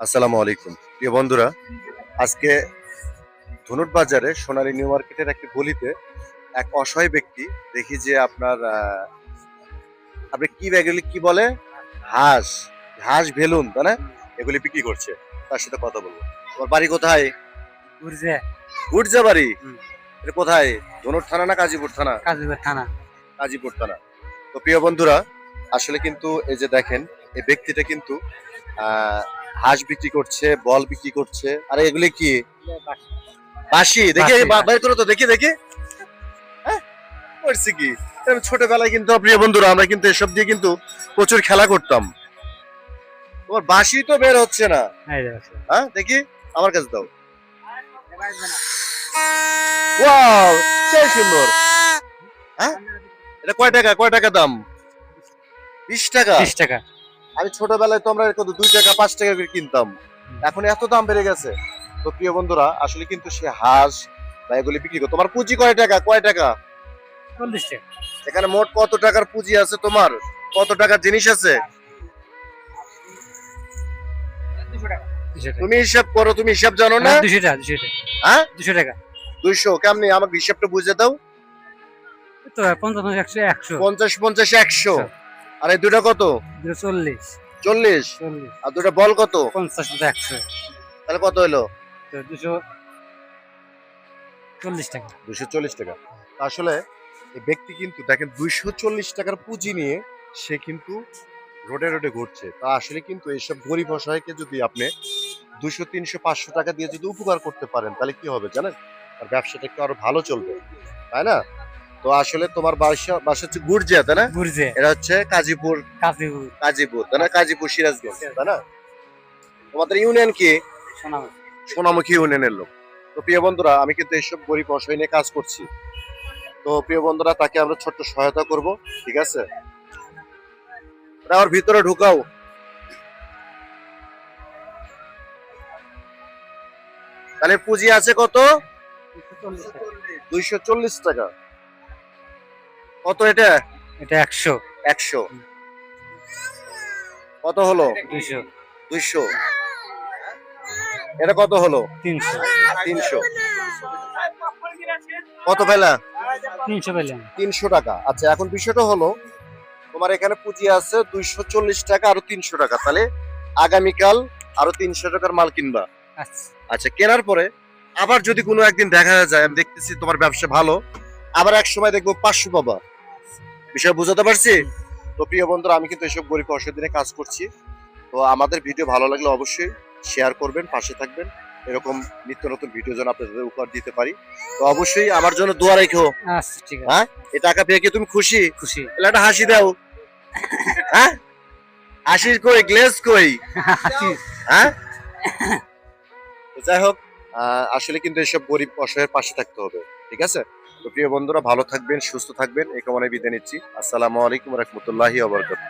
আসসালামু আলাইকুম প্রিয় বন্ধুরা। আজকে ধনুট বাজারে সোনালী নিউ মার্কেটের একটি গলিতে এক অসহায় ব্যক্তি দেখি যে আপনি কি এগুলি কি বলে, হাঁস হাঁস ভেলুন তাই না, এগুলি বিক্রি করছে। তার সাথে কথা বলবো। তোমার বাড়ি কোথায়? গুরজে। গুর্জা বাড়ি। হুম। এটা কোথায়, ধনুট থানা না কাজীপুর থানা? কাজীপুর থানা। কাজীপুর থানা। তো প্রিয় বন্ধুরা, আসলে কিন্তু এই যে দেখেন, এই ব্যক্তিটা কিন্তু হাঁস বিক্রি করছে, বল বিক্রি করছে। আরে এগুলি কি বাঁশি? দেখি বাইর করো তো, দেখি দেখি। হ্যাঁ, করছি কি? ছোটবেলায় কিন্তু প্রিয় বন্ধুরা আমরা কিন্তু এসব দিয়ে কিন্তু প্রচুর খেলা করতাম। তোমার বাঁশি তো বের হচ্ছে না। হ্যাঁ দেখি, আমার কাছে দাও। ওয়াও, সেই সুন্দর। হ্যাঁ, এটা কয় টাকা, কয় টাকা দাম? 20 টাকা। 20 টাকা। আমি ছোটবেলায় তো আমরা কত 2 টাকা 5 টাকা করে কিনতাম, এখন এত দাম বেড়ে গেছে। তো প্রিয় বন্ধুরা, আসলে কিন্তু সে হাঁস বা এগুলি বিক্রি করে। তোমার পুঁজি কয় টাকা, কয় টাকা? 40 টাকা। এখানে মোট কত টাকার পুঁজি আছে তোমার? কত টাকার জিনিস আছে? তুমি হিসাব করো, তুমি হিসাব জানো না? 200 টাকা। 200 টাকা। হ্যাঁ 200 টাকা। 200 কেমনি? আমাকে হিসাবটা বুঝে দাও। তো 50 100 100 50 50 100। আর এই দুটা কত? 40 40। 40 আর দুটা বল কত? 50 100। তাহলে কত হলো? তো 240 টাকা। 240 টাকা। আসলে এই ব্যক্তি কিন্তু দেখেন 240 টাকার পুঁজি নিয়ে সে কিন্তু রোডে রোডে ঘুরছে। তা আসলে কিন্তু এইসব গরিব অসহায়কে যদি আপনি 200 300 500 টাকা দিয়ে যদি উপকার করতে পারেন, তাহলে কি হবে জানেন? আর ব্যবসাটা একটু আরো ভালো চলবে, তাই না? তো আসলে তোমার বাসা বাসা হচ্ছে গুর্জিয়া তাই না? গুরজে। এটা হচ্ছে কাজীপুর। কাজীপুর। কাজীপুর তাই না? কাজীপুর সিরাজগঞ্জ তাই না? তোমাদের ইউনিয়ন কি? সোনামুখী। সোনামুখী ইউনিয়নের লোক। তো প্রিয় বন্ধুরা, আমি কিন্তু এইসব গরিব অসহায় নিয়ে কাজ করছি। তো প্রিয় বন্ধুরা, তাকে আমরা ছোট্ট সহায়তা করব, ঠিক আছে? ওর ভিতরে ঢুকাও। তাহলে পুঁজি আছে কত? 240 টাকা। কত এটা? এটা 100। 100। কত হলো? 200। 200। এটা কত হলো? 300। 300। কত পেলা? 300 পেলাম। 300 টাকা। আচ্ছা, এখন বিষয়টা হলো তোমার এখানে পুঁজি আছে 240 টাকা, আরো 300 টাকা। তাহলে আগামীকাল আরো 300 টাকার মাল কিনবা। আচ্ছা। আচ্ছা, কেনার পরে আবার যদি কোনো একদিন দেখা যায়, আমি দেখতেছি তোমার ব্যবসা ভালো, আবার এক সময় দেখবো 500 পাবা। বিষয় বুঝাতে পারছি? তো প্রিয় বন্ধুরা, আমি কিন্তু এসব গরিব অসহায় দিনে কাজ করছি। তো আমাদের ভিডিও ভালো লাগলে অবশ্যই শেয়ার করবেন, পাশে থাকবেন। এরকম নিত্য নতুন ভিডিও যেন আপনাদের উপহার দিতে পারি। তো অবশ্যই আমার জন্য দোয়া রেখো। আচ্ছা ঠিক আছে। হ্যাঁ, এই টাকা পেয়ে কি তুমি খুশি? খুশি। তাহলে একটা হাসি দাও। হ্যাঁ, হাসির কই, গ্লেজ কই? হ্যাঁ, তো যাই হোক, আসলে কিন্তু এসব গরিব অসহায়ের পাশে থাকতে হবে, ঠিক আছে? তো প্রিয় বন্ধুরা, ভালো থাকবেন, সুস্থ থাকবেন, এই কামনায় বিদায় নিচ্ছি। আসসালামু আলাইকুম রহমতুল্লাহি ওয়া বারাকাতুহু।